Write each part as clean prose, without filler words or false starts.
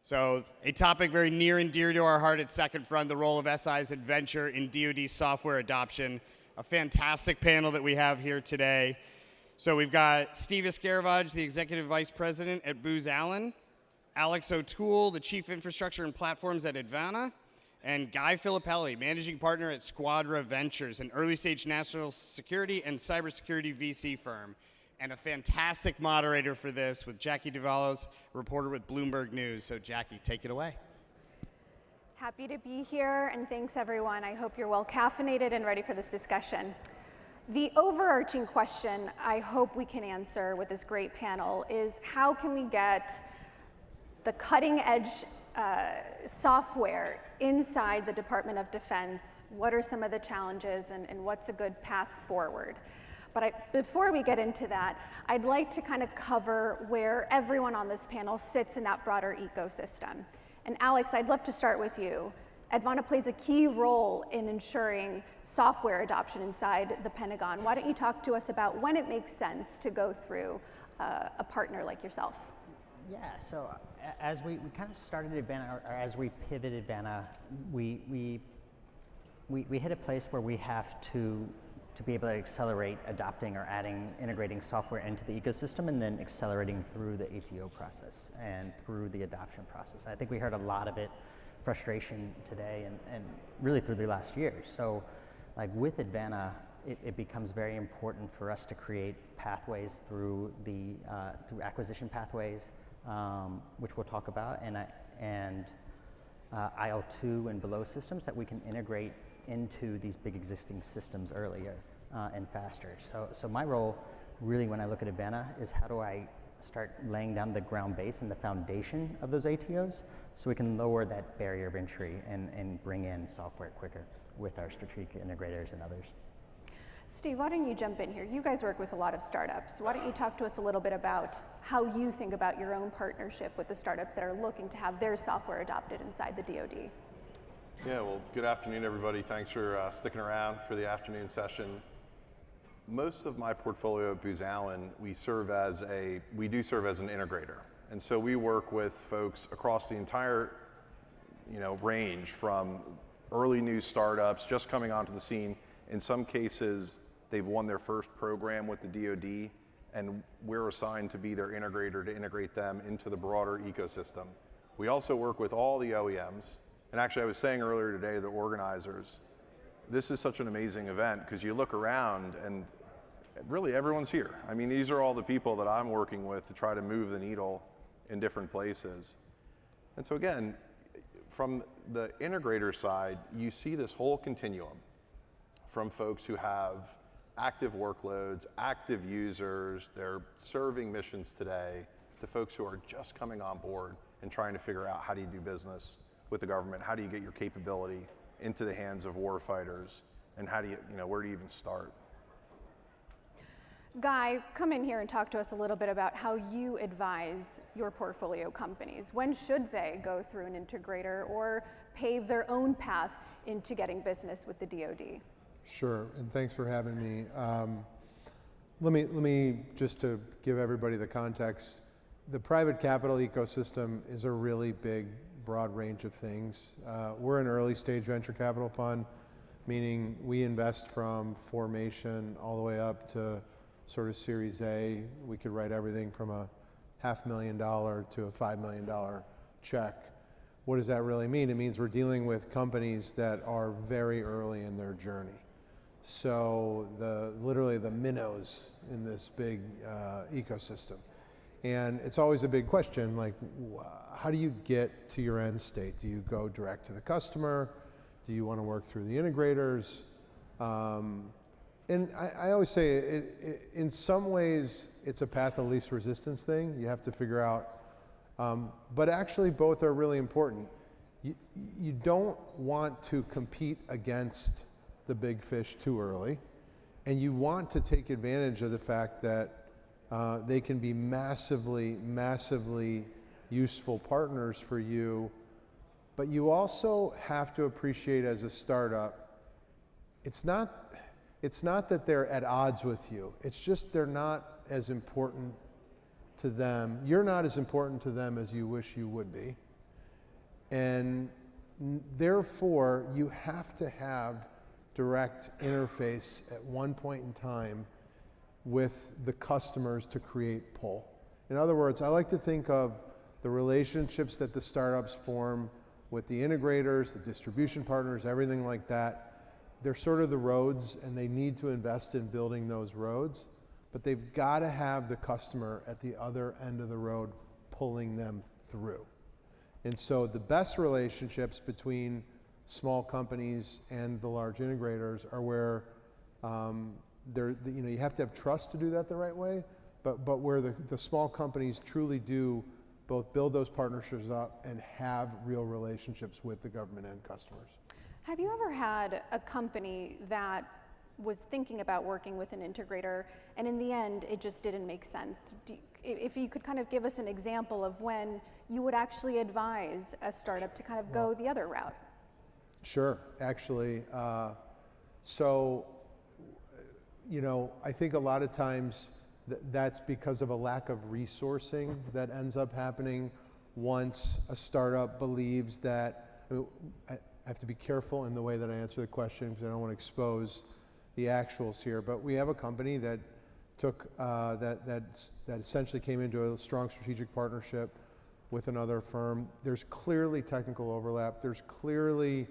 So a topic very near and dear to our heart at Second Front, the role of SI's adventure in DoD software adoption. A fantastic panel that we have here today. So we've got Steve Escaravage, the Executive Vice President at Booz Allen, Alex O'Toole, the Chief Infrastructure and Platforms at Advana, and Guy Filippelli, Managing Partner at Squadra Ventures, an early-stage national security and cybersecurity VC firm. And a fantastic moderator for this with Jackie Davalos, reporter with Bloomberg News. So Jackie, take it away. Happy to be here, and thanks everyone. I hope you're well caffeinated and ready for this discussion. The overarching question I hope we can answer with this great panel is how can we get the cutting edge software inside the Department of Defense? What are some of the challenges and what's a good path forward? But before we get into that, I'd like to kind of cover where everyone on this panel sits in that broader ecosystem. And Alex, I'd love to start with you. Advana plays a key role in ensuring software adoption inside the Pentagon. Why don't you talk to us about when it makes sense to go through a partner like yourself? Yeah, so as we kind of started Advana, or as we pivoted Advana, we hit a place where we have to be able to accelerate adopting or integrating software into the ecosystem and then accelerating through the ATO process and through the adoption process. I think we heard a lot of frustration today and really through the last year. So like with Advana, it becomes very important for us to create pathways through acquisition pathways, which we'll talk about, and IL2 and below systems that we can integrate into these big existing systems earlier and faster. So my role really when I look at Advana is how do I start laying down the ground base and the foundation of those ATOs so we can lower that barrier of entry and bring in software quicker with our strategic integrators and others. Steve, why don't you jump in here? You guys work with a lot of startups. Why don't you talk to us a little bit about how you think about your own partnership with the startups that are looking to have their software adopted inside the DoD? Yeah, well, good afternoon, everybody. Thanks for sticking around for the afternoon session. Most of my portfolio at Booz Allen, we do serve as an integrator. And so we work with folks across the entire range from early new startups just coming onto the scene. In some cases, they've won their first program with the DoD, and we're assigned to be their integrator to integrate them into the broader ecosystem. We also work with all the OEMs. And actually, I was saying earlier today to the organizers, this is such an amazing event because you look around and really everyone's here. I mean, these are all the people that I'm working with to try to move the needle in different places. And so again, from the integrator side, you see this whole continuum from folks who have active workloads, active users, they're serving missions today, to folks who are just coming on board and trying to figure out how do you do business with the government, how do you get your capability into the hands of warfighters, and how do you, where do you even start? Guy, come in here and talk to us a little bit about how you advise your portfolio companies. When should they go through an integrator or pave their own path into getting business with the DoD? Sure, and thanks for having me. Let me just to give everybody the context. The private capital ecosystem is a really big, broad range of things. We're an early stage venture capital fund, meaning we invest from formation all the way up to sort of Series A. We could write everything from a $500,000 to a $5 million check. What does that really mean? It means we're dealing with companies that are very early in their journey. So literally the minnows in this big ecosystem. And it's always a big question, like, how do you get to your end state? Do you go direct to the customer? Do you want to work through the integrators? And I always say, in some ways, it's a path of least resistance thing. You have to figure out, but actually both are really important. You don't want to compete against the big fish too early, and you want to take advantage of the fact that they can be massively, massively useful partners for you, but you also have to appreciate as a startup, it's not that they're at odds with you, it's just they're not as important to them. You're not as important to them as you wish you would be. And therefore, you have to have direct interface at one point in time with the customers to create pull. In other words, I like to think of the relationships that the startups form with the integrators, the distribution partners, everything like that. They're sort of the roads, and they need to invest in building those roads, but they've got to have the customer at the other end of the road pulling them through. And so the best relationships between small companies and the large integrators are where you have to have trust to do that the right way, but where the small companies truly do both build those partnerships up and have real relationships with the government and customers. Have you ever had a company that was thinking about working with an integrator, and in the end, it just didn't make sense? If you could kind of give us an example of when you would actually advise a startup to kind of go the other route. Sure, actually. So, I think a lot of times that's because of a lack of resourcing that ends up happening once a startup believes that. I have to be careful in the way that I answer the question because I don't want to expose the actuals here, but we have a company that took that essentially came into a strong strategic partnership with another firm. There's clearly technical overlap. There's clearly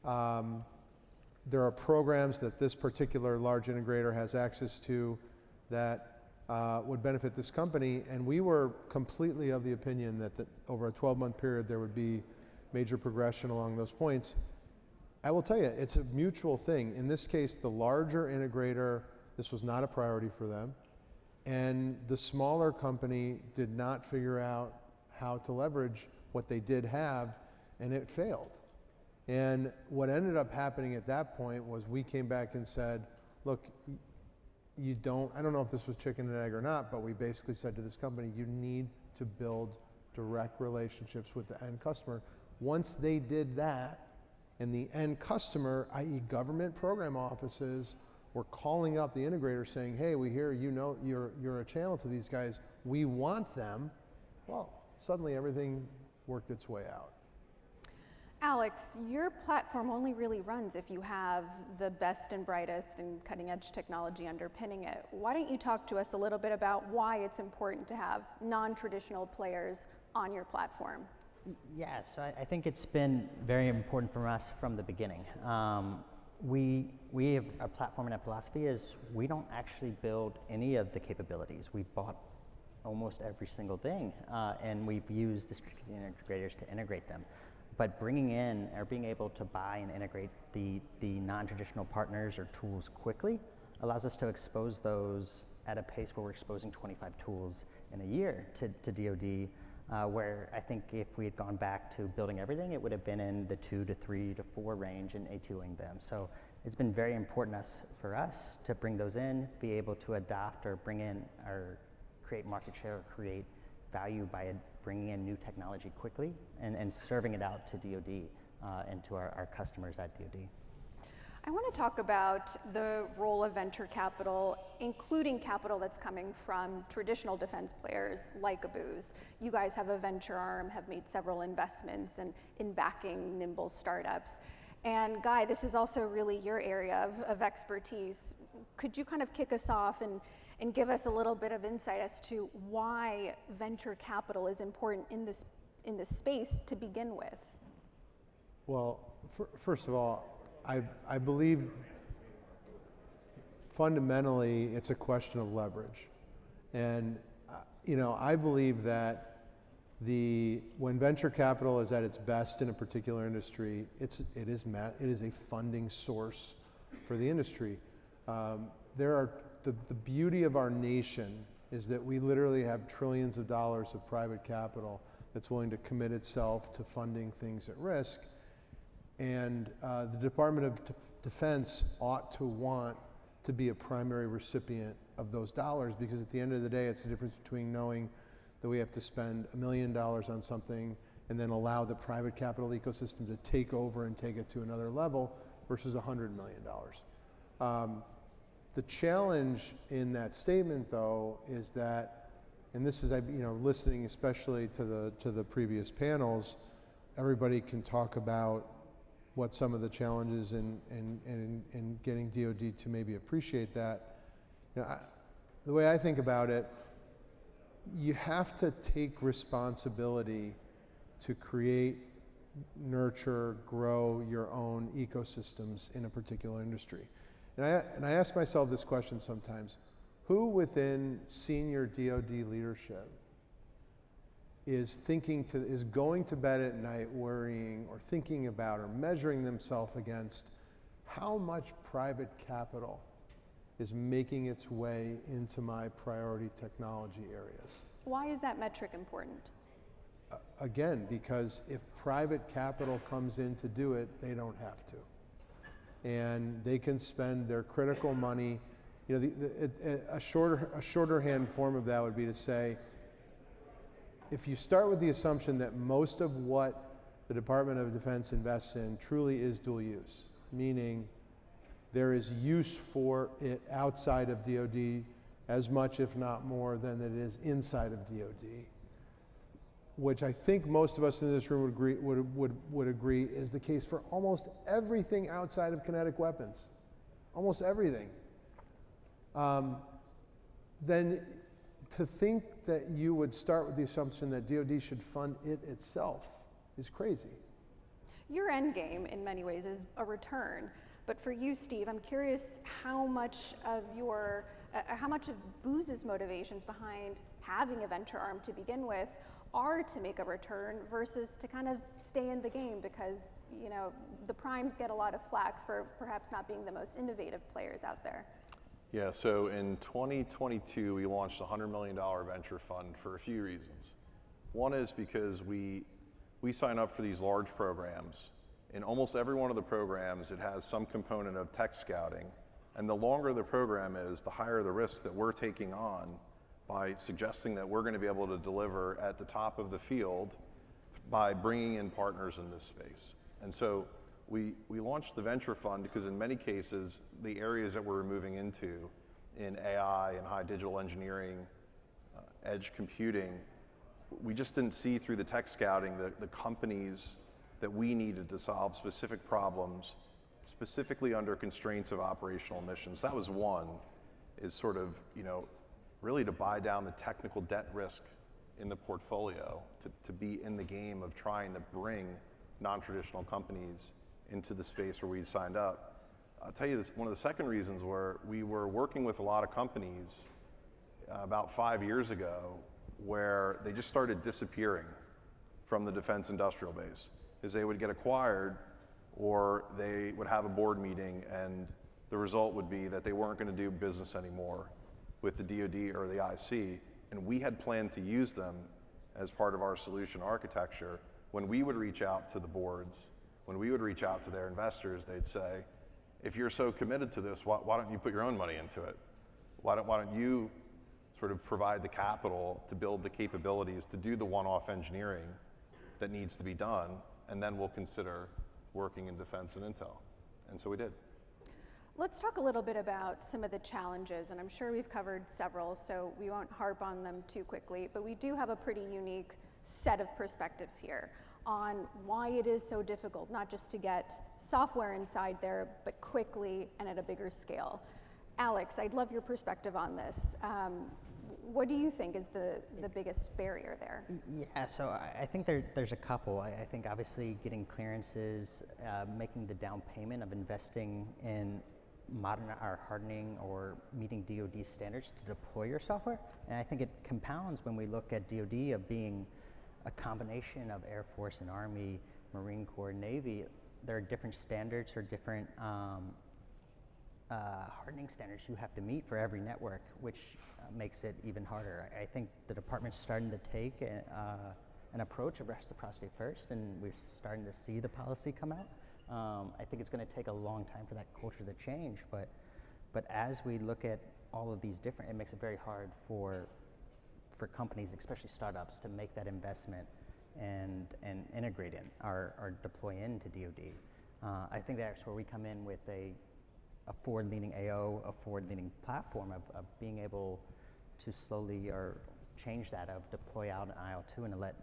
there are programs that this particular large integrator has access to that would benefit this company, and we were completely of the opinion that over a 12-month period there would be major progression along those points. I will tell you, it's a mutual thing. In this case, the larger integrator, this was not a priority for them, and the smaller company did not figure out how to leverage what they did have, and it failed. And what ended up happening at that point was we came back and said, look, I don't know if this was chicken and egg or not, but we basically said to this company, you need to build direct relationships with the end customer. Once they did that, and the end customer, i.e. government program offices, were calling up the integrator saying, hey, we hear you're a channel to these guys, we want them, well, suddenly everything worked its way out. Alex, your platform only really runs if you have the best and brightest and cutting edge technology underpinning it. Why don't you talk to us a little bit about why it's important to have non-traditional players on your platform? Yeah, so I think it's been very important for us from the beginning. We have our platform and our philosophy is we don't actually build any of the capabilities. We've bought almost every single thing, and we've used the strategic integrators to integrate them. But bringing in or being able to buy and integrate the non-traditional partners or tools quickly allows us to expose those at a pace where we're exposing 25 tools in a year to DoD, where I think if we had gone back to building everything, it would have been in the 2 to 3 to 4 range and A2ing them. So it's been very important for us to bring those in, be able to adopt or bring in or create market share or create value by bringing in new technology quickly and serving it out to DoD and to our customers at DoD. I want to talk about the role of venture capital, including capital that's coming from traditional defense players like Booz. You guys have a venture arm, have made several investments in backing nimble startups. And Guy, this is also really your area of expertise. Could you kind of kick us off and give us a little bit of insight as to why venture capital is important in this space to begin with? Well, first of all, I believe fundamentally it's a question of leverage. And I believe that when venture capital is at its best in a particular industry, it is a funding source for the industry. The beauty of our nation is that we literally have trillions of dollars of private capital that's willing to commit itself to funding things at risk. And the Department of Defense ought to want to be a primary recipient of those dollars, because at the end of the day, it's the difference between knowing that we have to spend $1 million on something and then allow the private capital ecosystem to take over and take it to another level versus $100 million. The challenge in that statement, though, is that, and this is listening especially to the previous panels, everybody can talk about what some of the challenges in getting DoD to maybe appreciate that. You know, the way I think about it, you have to take responsibility to create, nurture, grow your own ecosystems in a particular industry. And I ask myself this question sometimes: who within senior DoD leadership is going to bed at night worrying or thinking about or measuring themselves against how much private capital is making its way into my priority technology areas? Why is that metric important? Again, because if private capital comes in to do it, they don't have to. And they can spend their critical money. You know, a shorter hand form of that would be to say, if you start with the assumption that most of what the Department of Defense invests in truly is dual use, meaning there is use for it outside of DoD as much, if not more, than it is inside of DoD, which I think most of us in this room would agree is the case for almost everything outside of kinetic weapons, almost everything. Then to think that you would start with the assumption that DoD should fund it itself is crazy. Your end game, in many ways, is a return. But for you, Steve, I'm curious how much of Booze's motivations behind having a venture arm to begin with are to make a return versus to kind of stay in the game, because, you know, the primes get a lot of flack for perhaps not being the most innovative players out there. Yeah, so in 2022, we launched a $100 million venture fund for a few reasons. One is because we sign up for these large programs. In almost every one of the programs, it has some component of tech scouting. And the longer the program is, the higher the risk that we're taking on by suggesting that we're going to be able to deliver at the top of the field by bringing in partners in this space. And so we launched the venture fund because in many cases, the areas that we're moving into in AI and high digital engineering, edge computing, we just didn't see through the tech scouting the companies that we needed to solve specific problems, specifically under constraints of operational missions. That was one, is sort of, you know, really to buy down the technical debt risk in the portfolio, to be in the game of trying to bring non-traditional companies into the space where we signed up. I'll tell you this, one of the second reasons were we were working with a lot of companies about 5 years ago where they just started disappearing from the defense industrial base, is they would get acquired or they would have a board meeting and the result would be that they weren't going to do business anymore with the DoD or the IC, and we had planned to use them as part of our solution architecture. When we would reach out to the boards, when we would reach out to their investors, they'd say, if you're so committed to this, why don't you put your own money into it? Why don't you sort of provide the capital to build the capabilities to do the one-off engineering that needs to be done, and then we'll consider working in defense and intel. And so we did. Let's talk a little bit about some of the challenges, and I'm sure we've covered several, so we won't harp on them too quickly, but we do have a pretty unique set of perspectives here on why it is so difficult, not just to get software inside there, but quickly and at a bigger scale. Alex, I'd love your perspective on this. What do you think is the biggest barrier there? Yeah, so I think there's a couple. I think obviously getting clearances, making the down payment of investing in modern or hardening or meeting DoD standards to deploy your software. And I think it compounds when we look at DoD of being a combination of Air Force and Army, Marine Corps, Navy. There are different standards or different hardening standards you have to meet for every network, which makes it even harder. I think the department's starting to take an approach of reciprocity first, and we're starting to see the policy come out. I think it's going to take a long time for that culture to change, but as we look at all of these different, it makes it very hard for companies, especially startups, to make that investment and integrate in or deploy into DoD. I think that's where we come in with a forward-leaning AO, a forward-leaning platform of being able to slowly or change that of deploy out in IL2 and to let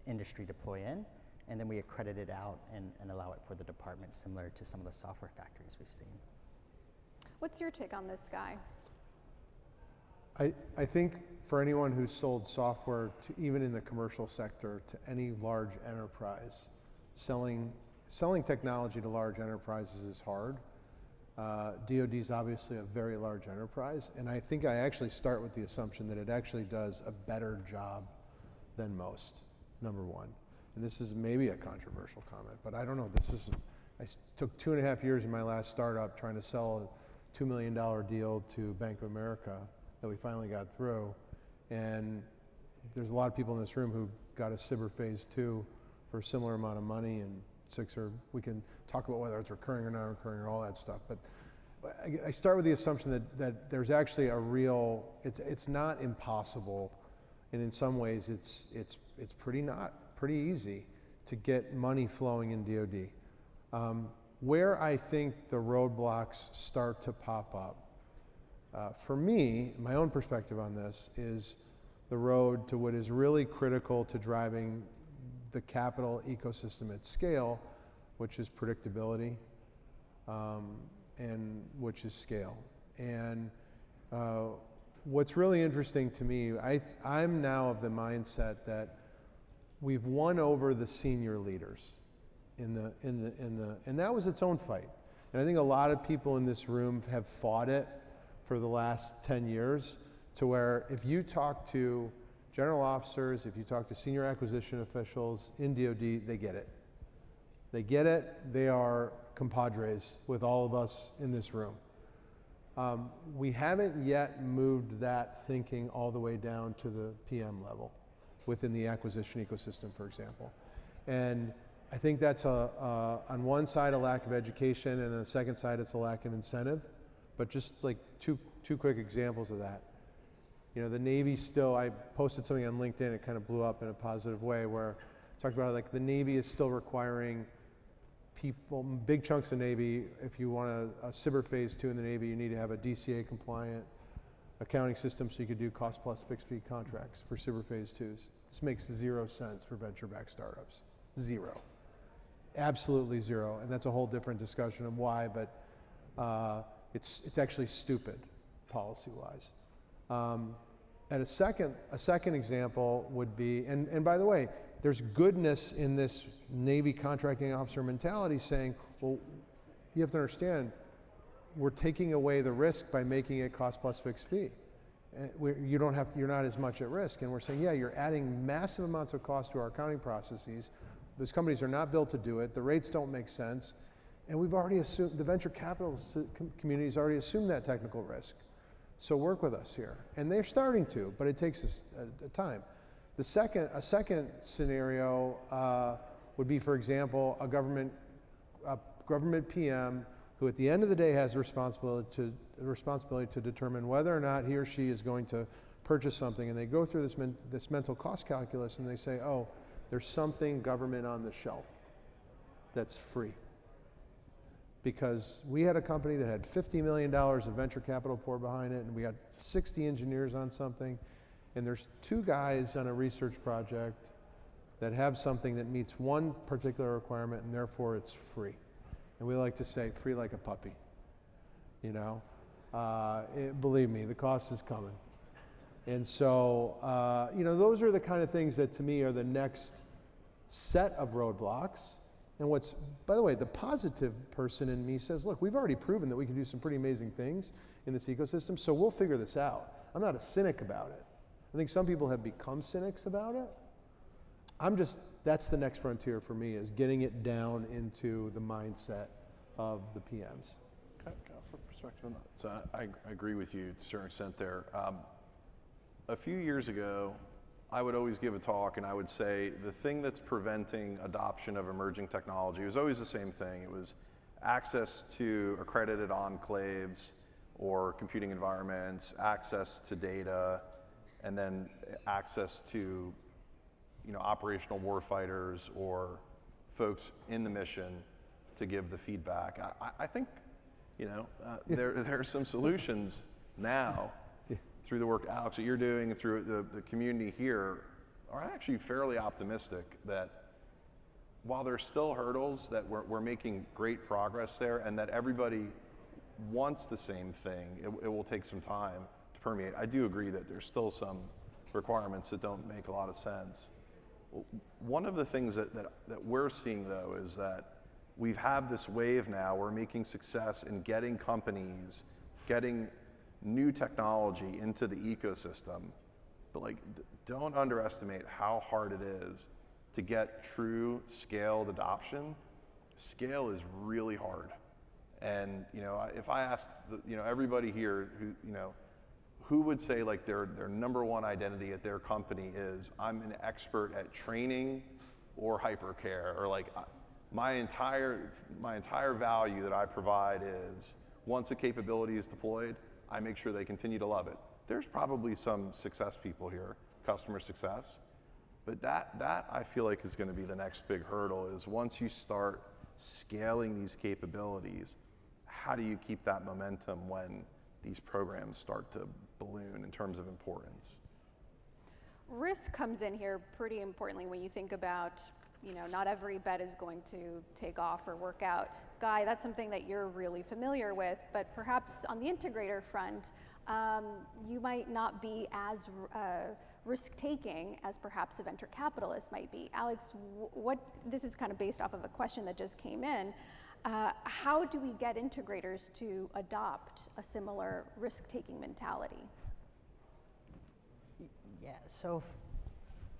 industry deploy in, and then we accredit it out and allow it for the department, similar to some of the software factories we've seen. What's your take on this, Guy? I think for anyone who's sold software to even in the commercial sector to any large enterprise, selling technology to large enterprises is hard. DoD is obviously a very large enterprise, and I think I actually start with the assumption that it actually does a better job than most, number one. And this is maybe a controversial comment, but I don't know. I took 2.5 years in my last startup trying to sell a $2 million deal to Bank of America that we finally got through. And there's a lot of people in this room who got a SBIR phase 2 for a similar amount of money, and we can talk about whether it's recurring or not recurring or all that stuff. But I start with the assumption that there's actually a real, it's not impossible, and in some ways it's pretty easy to get money flowing in DoD. Where I think the roadblocks start to pop up, for me, my own perspective on this is the road to what is really critical to driving the capital ecosystem at scale, which is predictability, and which is scale. And what's really interesting to me, I'm now of the mindset that we've won over the senior leaders and that was its own fight. And I think a lot of people in this room have fought it for the last 10 years, to where if you talk to general officers, if you talk to senior acquisition officials in DoD, they get it. They get it. They are compadres with all of us in this room. We haven't yet moved that thinking all the way down to the PM level within the acquisition ecosystem, for example. And I think that's on one side a lack of education, and on the second side it's a lack of incentive. But just like two quick examples of that. You know, the Navy still, I posted something on LinkedIn, it kind of blew up in a positive way, where I talked about like the Navy is still requiring people, big chunks of Navy, if you want a SBIR phase 2 in the Navy, you need to have a DCA compliant accounting system so you could do cost plus fixed fee contracts for SBIR phase 2s. This makes 0 sense for venture-backed startups. 0. Absolutely 0. And that's a whole different discussion of why, but it's actually stupid policy-wise. And a second example would be, and by the way, there's goodness in this Navy contracting officer mentality saying, well, you have to understand, we're taking away the risk by making it cost plus fixed fee. You're not as much at risk. And we're saying, yeah, you're adding massive amounts of cost to our accounting processes. Those companies are not built to do it. The rates don't make sense. And we've already assumed, the venture capital community's already assumed that technical risk. So work with us here. And they're starting to, but it takes us a time. A second scenario would be, for example, a government PM who at the end of the day has the responsibility to determine whether or not he or she is going to purchase something, and they go through this mental cost calculus and they say, oh, there's something government on the shelf that's free. Because we had a company that had $50 million of venture capital poured behind it, and we had 60 engineers on something, and there's 2 guys on a research project that have something that meets one particular requirement, and therefore it's free. And we like to say, free like a puppy, you know? Believe me, the cost is coming. And so, you know, those are the kind of things that to me are the next set of roadblocks. And what's, by the way, the positive person in me says, look, we've already proven that we can do some pretty amazing things in this ecosystem, so we'll figure this out. I'm not a cynic about it. I think some people have become cynics about it. That's the next frontier for me, is getting it down into the mindset of the PMs. Okay, for perspective on that. So I agree with you to a certain extent there. A few years ago, I would always give a talk and I would say the thing that's preventing adoption of emerging technology was always the same thing. It was access to accredited enclaves or computing environments, access to data, and then access to, you know, operational warfighters or folks in the mission to give the feedback. I think, you know, there are some solutions now through the work, Alex, that you're doing and through the community here, are actually fairly optimistic that while there's still hurdles, that we're making great progress there, and that everybody wants the same thing, it will take some time to permeate. I do agree that there's still some requirements that don't make a lot of sense. One of the things that we're seeing, though, is that we've had this wave now. We're making success in getting companies, getting new technology into the ecosystem. But like, don't underestimate how hard it is to get true scaled adoption. Scale is really hard. And if I asked everybody here who would say like their number one identity at their company is, I'm an expert at training or hypercare, or like my entire value that I provide is, once a capability is deployed, I make sure they continue to love it. There's probably some success people here, customer success, but that I feel like is going to be the next big hurdle, is once you start scaling these capabilities, how do you keep that momentum when these programs start to balloon in terms of importance? Risk comes in here pretty importantly when you think about, not every bet is going to take off or work out. Guy, that's something that you're really familiar with, but perhaps on the integrator front, you might not be as risk-taking as perhaps a venture capitalist might be. Alex, this is kind of based off of a question that just came in. How do we get integrators to adopt a similar risk-taking mentality? Yeah, so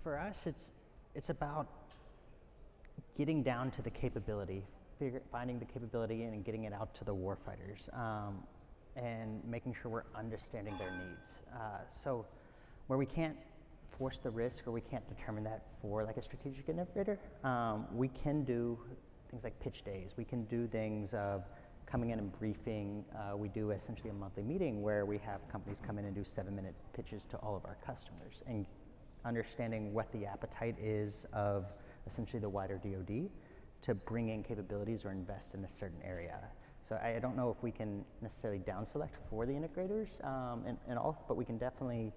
for us, it's about getting down to the capability, finding the capability and getting it out to the warfighters, and making sure we're understanding their needs. So where we can't force the risk, or we can't determine that for like a strategic integrator, we can do things like pitch days. We can do things of coming in and briefing. We do essentially a monthly meeting where we have companies come in and do 7-minute pitches to all of our customers, and understanding what the appetite is of essentially the wider DoD to bring in capabilities or invest in a certain area. So I don't know if we can necessarily down select for the integrators and all, but we can definitely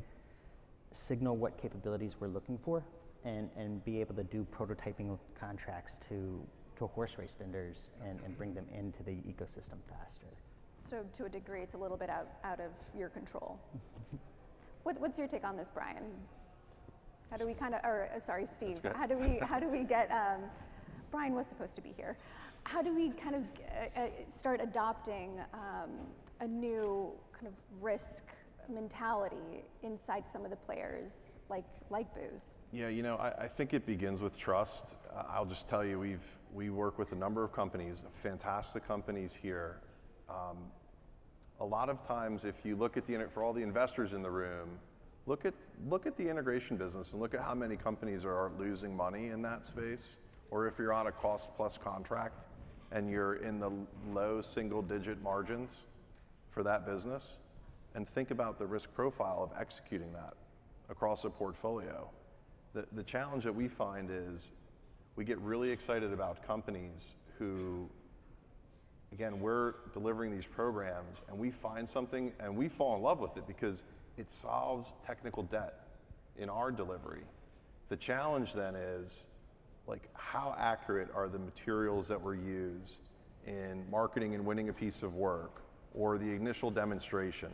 signal what capabilities we're looking for, and be able to do prototyping contracts to horse race vendors and bring them into the ecosystem faster. So to a degree, it's a little bit out of your control. What's your take on this, Brian? How do we Steve, how do we get, Brian was supposed to be here. How do we kind of start adopting a new kind of risk mentality inside some of the players like Booz? Yeah, I think it begins with trust. I'll just tell you, we work with a number of companies, fantastic companies here. A lot of times, if you look at for all the investors in the room, look at the integration business and look at how many companies are losing money in that space. Or if you're on a cost plus contract and you're in the low single-digit margins for that business, and think about the risk profile of executing that across a portfolio. The challenge that we find is we get really excited about companies who, again, we're delivering these programs and we find something and we fall in love with it because it solves technical debt in our delivery. The challenge then is, like, how accurate are the materials that were used in marketing and winning a piece of work or the initial demonstration?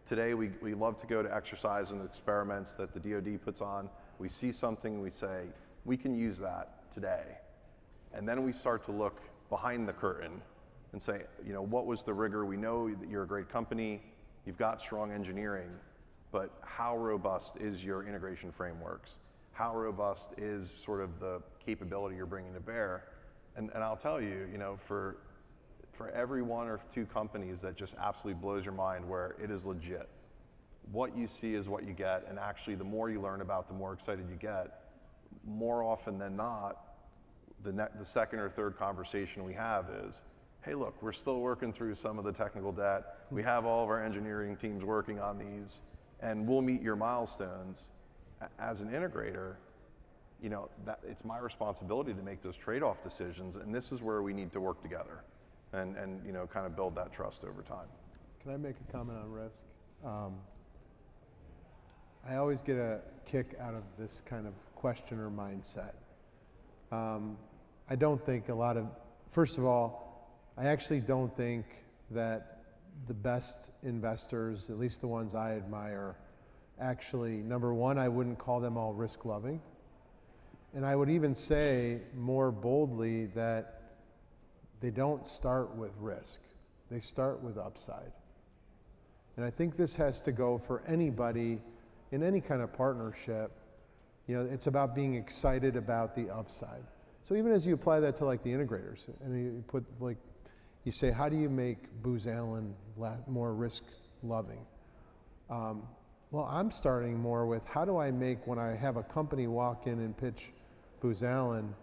Today, we love to go to exercise and experiments that the DoD puts on. We see something and we say, we can use that today. And then we start to look behind the curtain and say, what was the rigor? We know that you're a great company, you've got strong engineering, but how robust is your integration frameworks? How robust is sort of the capability you're bringing to bear? And I'll tell you, for every one or two companies that just absolutely blows your mind where it is legit, what you see is what you get, and actually the more you learn about, the more excited you get. More often than not, the second or third conversation we have is, hey, look, we're still working through some of the technical debt. We have all of our engineering teams working on these, and we'll meet your milestones. As an integrator, that it's my responsibility to make those trade-off decisions, and this is where we need to work together and kind of build that trust over time. Can I make a comment on risk? I always get a kick out of this kind of questioner mindset. I don't think first of all, I actually don't think that the best investors, at least the ones I admire, actually, number one, I wouldn't call them all risk loving. And I would even say more boldly that they don't start with risk. They start with upside. And I think this has to go for anybody in any kind of partnership. You know, it's about being excited about the upside. So even as you apply that to like the integrators, and you put like, you say, how do you make Booz Allen more risk loving? Well, I'm starting more with how do I make, when I have a company walk in and pitch Booz Allen,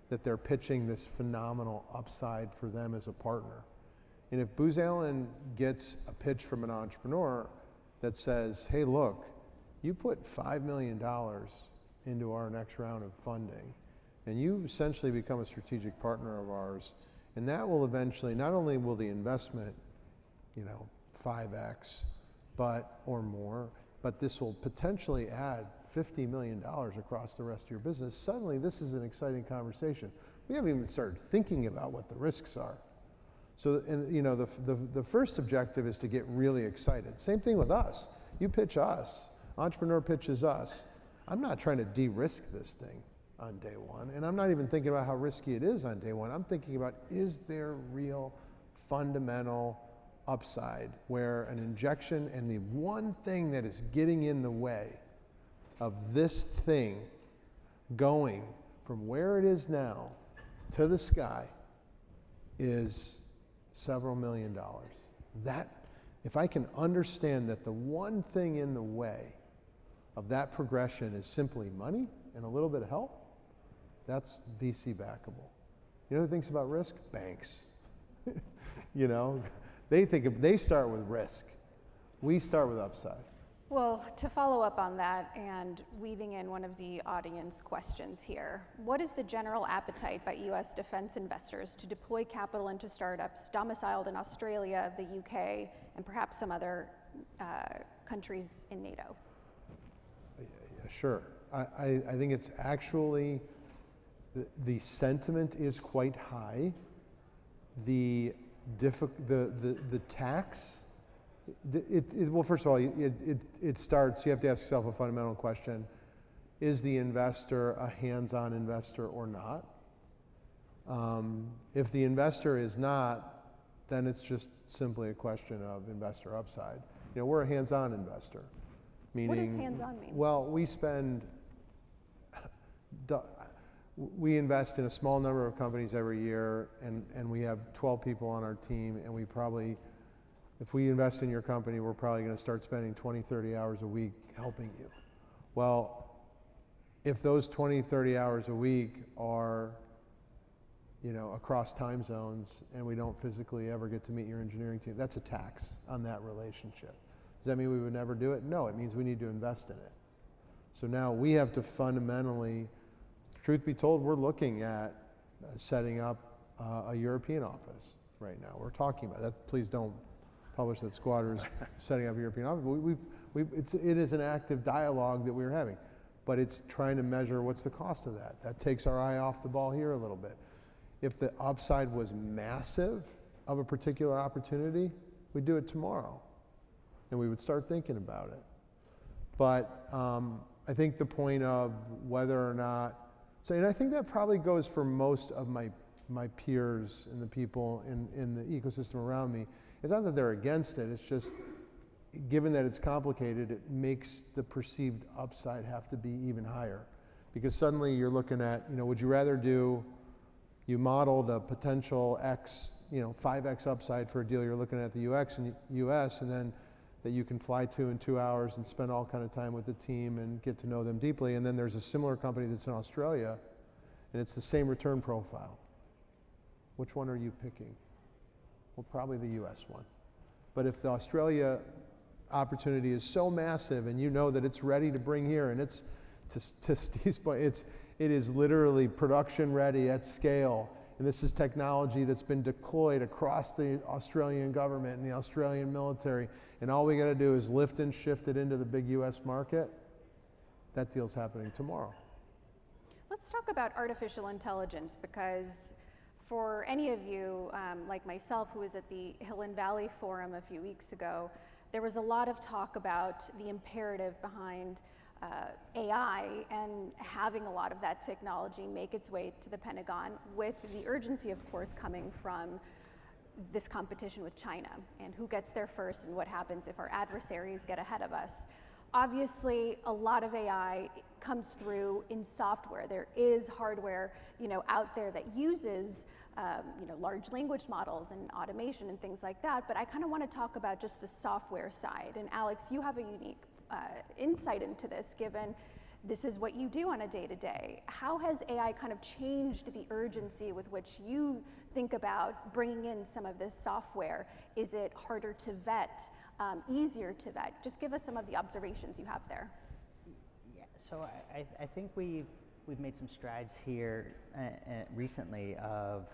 that they're pitching this phenomenal upside for them as a partner. And if Booz Allen gets a pitch from an entrepreneur that says, hey, look, you put $5 million into our next round of funding, and you essentially become a strategic partner of ours, and that will eventually, not only will the investment, 5x, or more, but this will potentially add $50 million across the rest of your business. Suddenly, this is an exciting conversation. We haven't even started thinking about what the risks are. So, and the first objective is to get really excited. Same thing with us. You pitch us, entrepreneur pitches us. I'm not trying to de-risk this thing on day one, and I'm not even thinking about how risky it is on day one. I'm thinking about, is there real fundamental upside where an injection and the one thing that is getting in the way of this thing going from where it is now to the sky is several $1 million. That, if I can understand that the one thing in the way of that progression is simply money and a little bit of help, that's VC backable. You know who thinks about risk? Banks. They start with risk. We start with upside. Well, to follow up on that and weaving in one of the audience questions here, what is the general appetite by U.S. defense investors to deploy capital into startups domiciled in Australia, the UK, and perhaps some other countries in NATO? Sure. I think it's actually, the sentiment is quite high. The tax, well, first of all, it starts, you have to ask yourself a fundamental question. Is the investor a hands-on investor or not? If the investor is not, then it's just simply a question of investor upside. We're a hands-on investor. Meaning, what does hands-on mean? Well, we invest in a small number of companies every year, and we have 12 people on our team, and if we invest in your company, we're probably going to start spending 20, 30 hours a week helping you. Well, if those 20, 30 hours a week are, across time zones, and we don't physically ever get to meet your engineering team, that's a tax on that relationship. Does that mean we would never do it? No, it means we need to invest in it. So now we have to fundamentally, truth be told, we're looking at setting up a European office right now. We're talking about that. Please don't publish that Squadron is setting up a European office. It is an active dialogue that we're having, but it's trying to measure what's the cost of that. That takes our eye off the ball here a little bit. If the upside was massive of a particular opportunity, we'd do it tomorrow, and we would start thinking about it. But I think the point of whether or not, and I think that probably goes for most of my peers and the people in the ecosystem around me. It's not that they're against it, it's just, given that it's complicated, it makes the perceived upside have to be even higher. Because suddenly you're looking at, would you rather you modeled a potential X, 5X upside for a deal you're looking at the US, and then that you can fly to in 2 hours and spend all kind of time with the team and get to know them deeply. And then there's a similar company that's in Australia, and it's the same return profile. Which one are you picking? Well, probably the US one. But if the Australia opportunity is so massive and you know that it's ready to bring here, and it's, to Steve's point, it is literally production ready at scale, and this is technology that's been deployed across the Australian government and the Australian military, and all we got to do is lift and shift it into the big US market, that deal's happening tomorrow. Let's talk about artificial intelligence, because for any of you, like myself, who was at the Hill and Valley Forum a few weeks ago, there was a lot of talk about the imperative behind AI and having a lot of that technology make its way to the Pentagon, with the urgency, of course, coming from this competition with China and who gets there first and what happens if our adversaries get ahead of us. Obviously, a lot of AI comes through in software. There is hardware, out there that uses, large language models and automation and things like that. But I kind of want to talk about just the software side. And Alex, you have a unique insight into this, given this is what you do on a day-to-day. How has AI kind of changed the urgency with which you think about bringing in some of this software? Is it harder to vet, easier to vet? Just give us some of the observations you have there. Yeah, so I think we've made some strides here recently of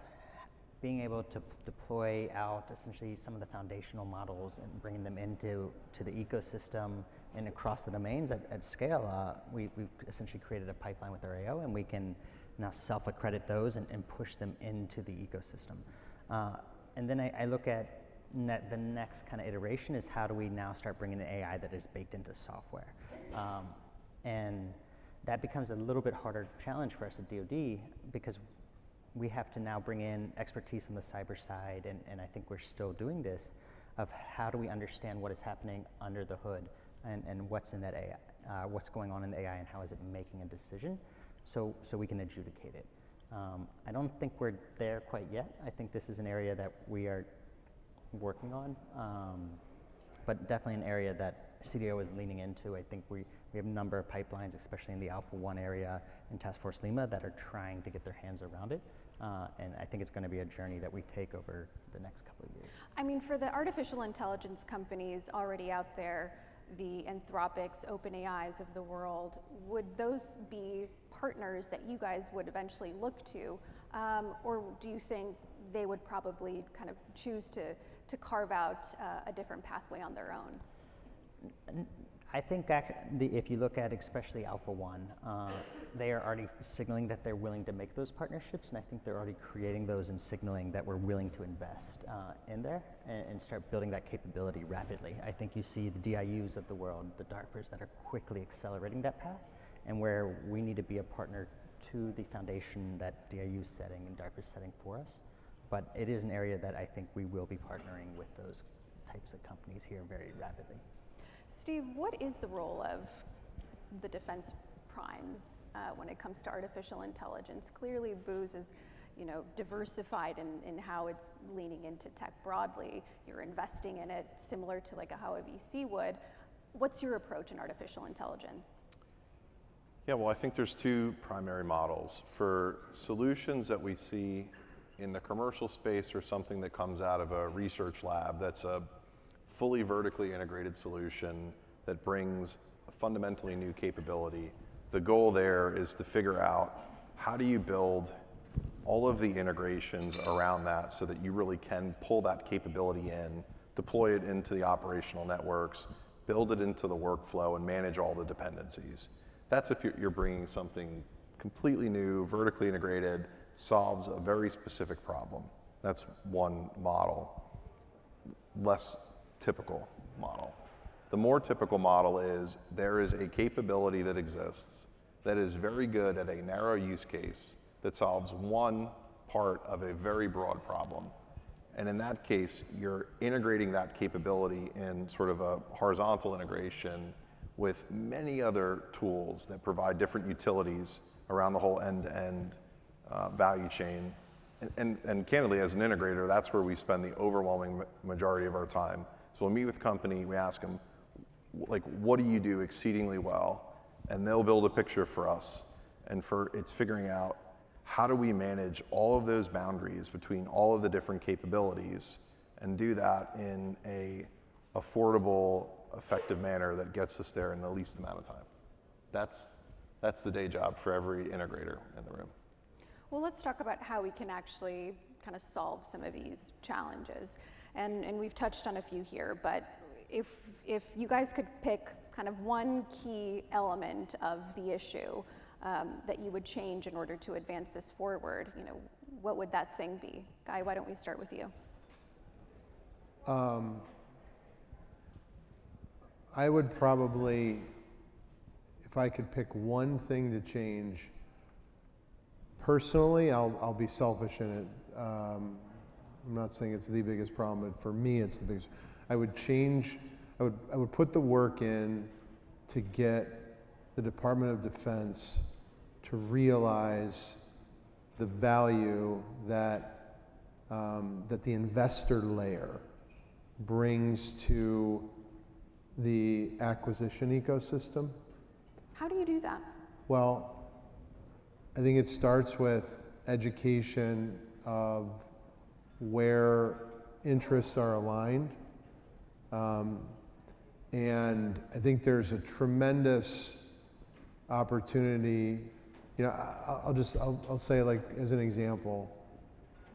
being able to deploy out essentially some of the foundational models and bringing them into the ecosystem and across the domains at scale. We've essentially created a pipeline with our AO, and we can now self-accredit those and push them into the ecosystem. And then I look at the next kind of iteration is how do we now start bringing in AI that is baked into software? And that becomes a little bit harder challenge for us at DoD, because we have to now bring in expertise on the cyber side, and I think we're still doing this, of how do we understand what is happening under the hood and what's in that AI, what's going on in the AI and how is it making a decision, so we can adjudicate it. I don't think we're there quite yet. I think this is an area that we are working on, but definitely an area that CDO is leaning into. I think we have a number of pipelines, especially in the Alpha 1 area and Task Force Lima, that are trying to get their hands around it. And I think it's going to be a journey that we take over the next couple of years. I mean, for the artificial intelligence companies already out there, the Anthropics, OpenAIs of the world, would those be partners that you guys would eventually look to? Or do you think they would probably kind of choose to carve out a different pathway on their own? I think if you look at especially Alpha 1, they are already signaling that they're willing to make those partnerships, and I think they're already creating those and signaling that we're willing to invest in there and start building that capability rapidly. I think you see the DIUs of the world, the DARPAs, that are quickly accelerating that path, and where we need to be a partner to the foundation that DIU is setting and DARPA is setting for us. But it is an area that I think we will be partnering with those types of companies here very rapidly. Steve, what is the role of the defense primes when it comes to artificial intelligence? Clearly, Booz is, diversified in how it's leaning into tech broadly. You're investing in it similar to like how a VC would. What's your approach in artificial intelligence? Yeah, well, I think there's two primary models. For solutions that we see in the commercial space or something that comes out of a research lab that's a fully vertically integrated solution that brings a fundamentally new capability. The goal there is to figure out how do you build all of the integrations around that so that you really can pull that capability in, deploy it into the operational networks, build it into the workflow, and manage all the dependencies. That's if you're bringing something completely new, vertically integrated, solves a very specific problem. That's one model. Less typical model. The more typical model is there is a capability that exists that is very good at a narrow use case that solves one part of a very broad problem. And in that case, you're integrating that capability in sort of a horizontal integration with many other tools that provide different utilities around the whole end-to-end value chain. And candidly, as an integrator, that's where we spend the overwhelming majority of our time. So we'll meet with a company, we ask them, like, what do you do exceedingly well? And they'll build a picture for us. And it's figuring out how do we manage all of those boundaries between all of the different capabilities and do that in a affordable, effective manner that gets us there in the least amount of time. That's the day job for every integrator in the room. Well, let's talk about how we can actually kind of solve some of these challenges. And we've touched on a few here, but if you guys could pick kind of one key element of the issue that you would change in order to advance this forward, you know, what would that thing be? Guy, why don't we start with you? I would probably, if I could pick one thing to change, personally, I'll be selfish in it. I'm not saying it's the biggest problem, but for me, it's the biggest. I would put the work in to get the Department of Defense to realize the value that that the investor layer brings to the acquisition ecosystem. How do you do that? Well, I think it starts with education of where interests are aligned. And I think there's a tremendous opportunity. You know, I'll say, like, as an example,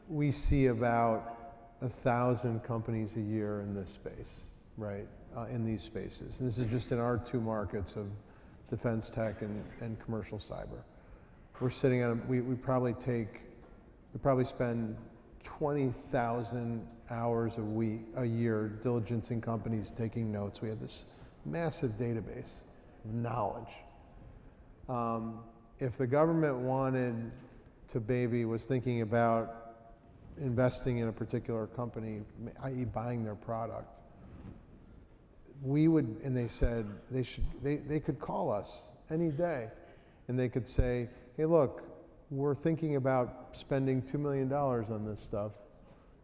we see about 1,000 companies a year in this space, right? In these spaces. And this is just in our two markets of defense tech and commercial cyber. We're sitting on, we probably spend 20,000 hours a year diligencing companies, taking notes. We have this massive database of knowledge. If the government was thinking about investing in a particular company, i.e. buying their product, and they said they could call us any day and they could say, hey, look, we're thinking about spending $2 million on this stuff.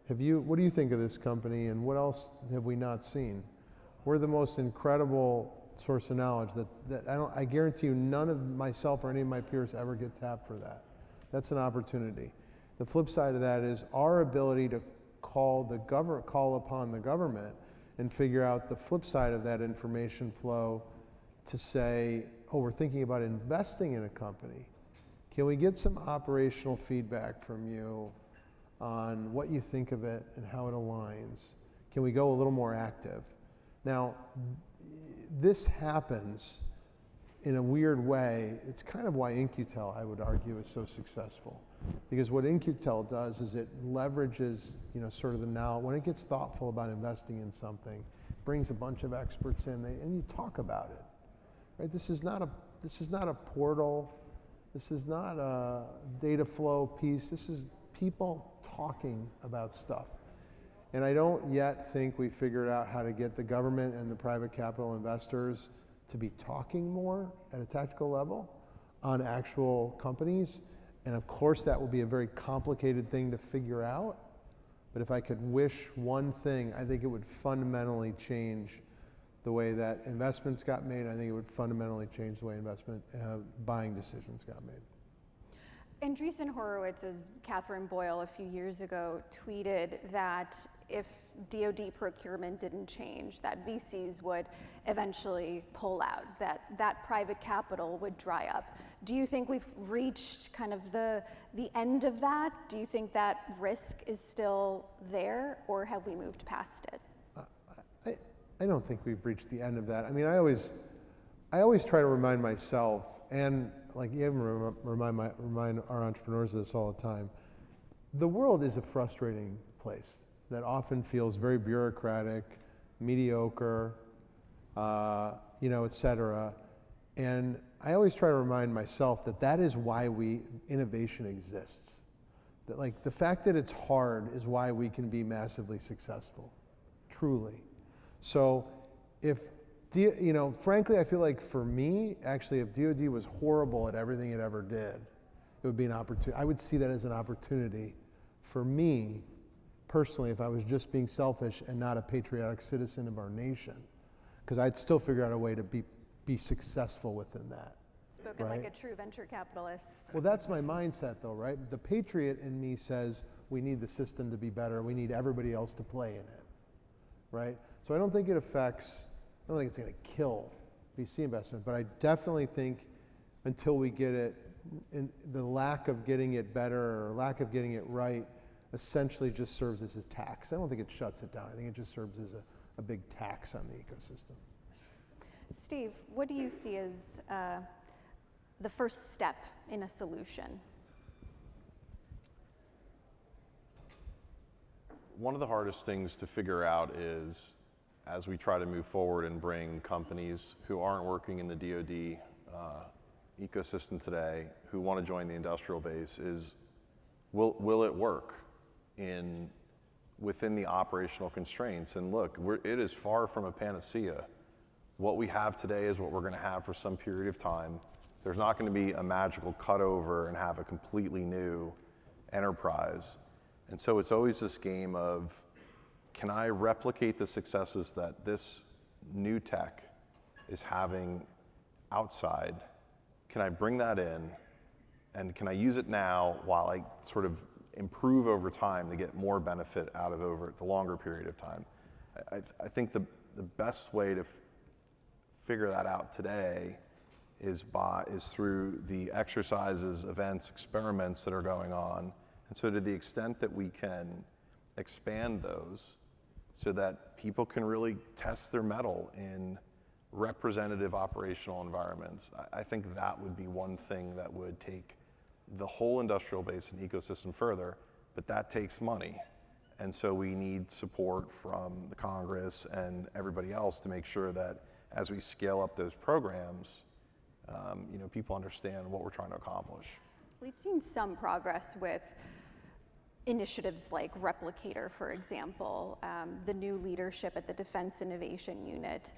What do you think of this company, and what else have we not seen? We're the most incredible source of knowledge that I guarantee you none of myself or any of my peers ever get tapped for that. That's an opportunity. The flip side of that is our ability to call upon the government and figure out the flip side of that information flow to say, oh, we're thinking about investing in a company. Can we get some operational feedback from you on what you think of it and how it aligns? Can we go a little more active? Now, this happens in a weird way. It's kind of why In-Q-Tel, I would argue, is so successful. Because what In-Q-Tel does is it leverages, you know, sort of the now, when it gets thoughtful about investing in something, brings a bunch of experts in, and you talk about it, right? This is not a portal. This is not a data flow piece. This is people talking about stuff. And I don't yet think we figured out how to get the government and the private capital investors to be talking more at a tactical level on actual companies. And of course, that will be a very complicated thing to figure out. But if I could wish one thing, I think it would fundamentally change the way that investments got made. I think it would fundamentally change the way buying decisions got made. Andreessen Horowitz's Catherine Boyle a few years ago tweeted that if DoD procurement didn't change, that VCs would eventually pull out, that private capital would dry up. Do you think we've reached kind of the end of that? Do you think that risk is still there, or have we moved past it? I don't think we've reached the end of that. I mean, I always try to remind myself, and like you even remind our entrepreneurs of this all the time. The world is a frustrating place that often feels very bureaucratic, mediocre, et cetera. And I always try to remind myself that is why innovation exists. That, like, the fact that it's hard is why we can be massively successful, truly. So frankly, I feel like for me, actually, if DoD was horrible at everything it ever did, it would be an opportunity. I would see that as an opportunity for me, personally, if I was just being selfish and not a patriotic citizen of our nation, because I'd still figure out a way to be successful within that. Spoken right? like a true venture capitalist. Well, that's my mindset, though, right? The patriot in me says we need the system to be better. We need everybody else to play in it, right? So I don't think it's going to kill VC investment, but I definitely think until we get it, the lack of getting it better or lack of getting it right essentially just serves as a tax. I don't think it shuts it down. I think it just serves as a big tax on the ecosystem. Steve, what do you see as the first step in a solution? One of the hardest things to figure out is, as we try to move forward and bring companies who aren't working in the DoD ecosystem today, who want to join the industrial base, is will it work within the operational constraints? And look, it is far from a panacea. What we have today is what we're going to have for some period of time. There's not going to be a magical cutover and have a completely new enterprise. And so it's always this game of, can I replicate the successes that this new tech is having outside? Can I bring that in? And can I use it now while I sort of improve over time to get more benefit out of over the longer period of time? I think the best way to figure that out today is through the exercises, events, experiments that are going on. And so to the extent that we can expand those so that people can really test their mettle in representative operational environments, I think that would be one thing that would take the whole industrial base and ecosystem further, but that takes money. And so we need support from the Congress and everybody else to make sure that as we scale up those programs, people understand what we're trying to accomplish. We've seen some progress with initiatives like Replicator, for example, the new leadership at the Defense Innovation Unit.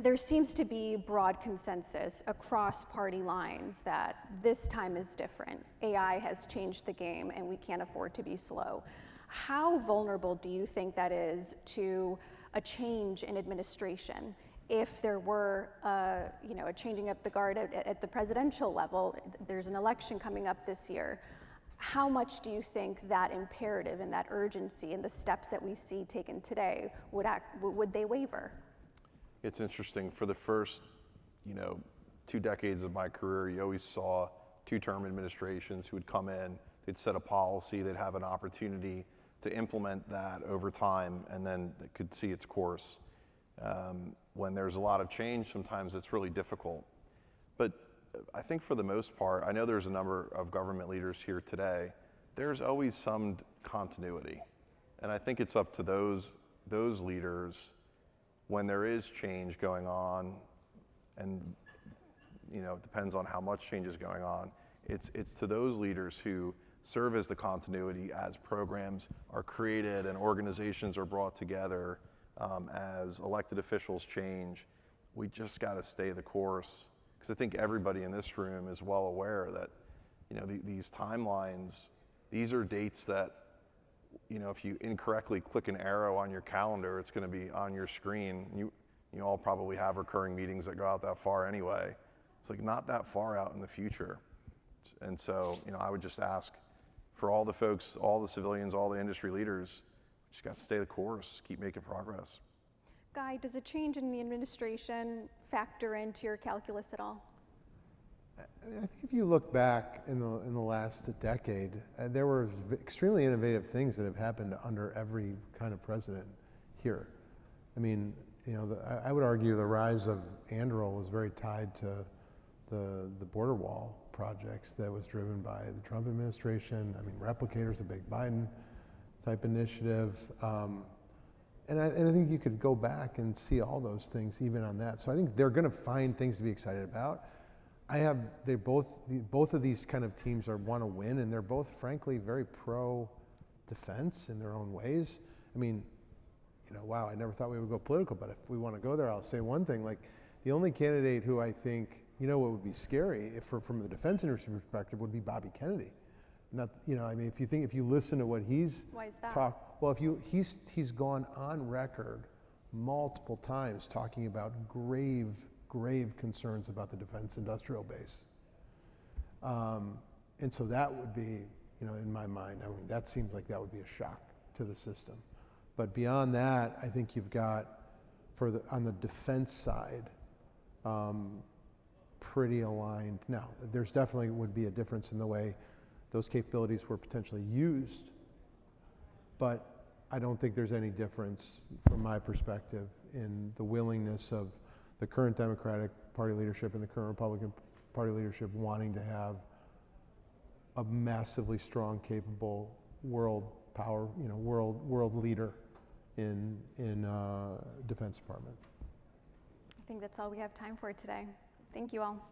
There seems to be broad consensus across party lines that this time is different. AI has changed the game and we can't afford to be slow. How vulnerable do you think that is to a change in administration? If there were a changing of the guard at the presidential level, there's an election coming up this year. How much do you think that imperative and that urgency and the steps that we see taken today would they waver? It's interesting. For the first, 2 decades of my career, you always saw 2-term administrations who would come in, they'd set a policy, they'd have an opportunity to implement that over time, and then it could see its course. When there's a lot of change, sometimes it's really difficult. But I think for the most part, I know there's a number of government leaders here today, there's always some continuity. And I think it's up to those leaders, when there is change going on, and it depends on how much change is going on, it's to those leaders who serve as the continuity as programs are created and organizations are brought together, as elected officials change. We just got to stay the course, because I think everybody in this room is well aware that these timelines, these are dates that if you incorrectly click an arrow on your calendar, it's going to be on your screen. You all probably have recurring meetings that go out that far anyway. It's like not that far out in the future. And so, I would just ask for all the folks, all the civilians, all the industry leaders, just got to stay the course, keep making progress. Guy, does a change in the administration factor into your calculus at all? I think if you look back in the last decade, there were extremely innovative things that have happened under every kind of president here. I mean, I would argue the rise of Anduril was very tied to the border wall projects that was driven by the Trump administration. I mean, Replicator's a big Biden type initiative. And I think you could go back and see all those things even on that. So I think they're going to find things to be excited about. Both of these kind of teams want to win, and they're both, frankly, very pro-defense in their own ways. I mean, wow, I never thought we would go political, but if we want to go there, I'll say one thing. Like, the only candidate who I think, what would be scary from the defense industry perspective would be Bobby Kennedy. Not, if you listen to what he's talked, well, he's gone on record multiple times talking about grave concerns about the defense industrial base. And so that would be, in my mind, that seems like that would be a shock to the system. But beyond that, I think you've got, on the defense side, pretty aligned. Now, there's definitely would be a difference in the way those capabilities were potentially used, but I don't think there's any difference from my perspective in the willingness of the current Democratic Party leadership and the current Republican party leadership wanting to have a massively strong, capable world power, world leader in Defense Department. I think that's all we have time for today. Thank you all.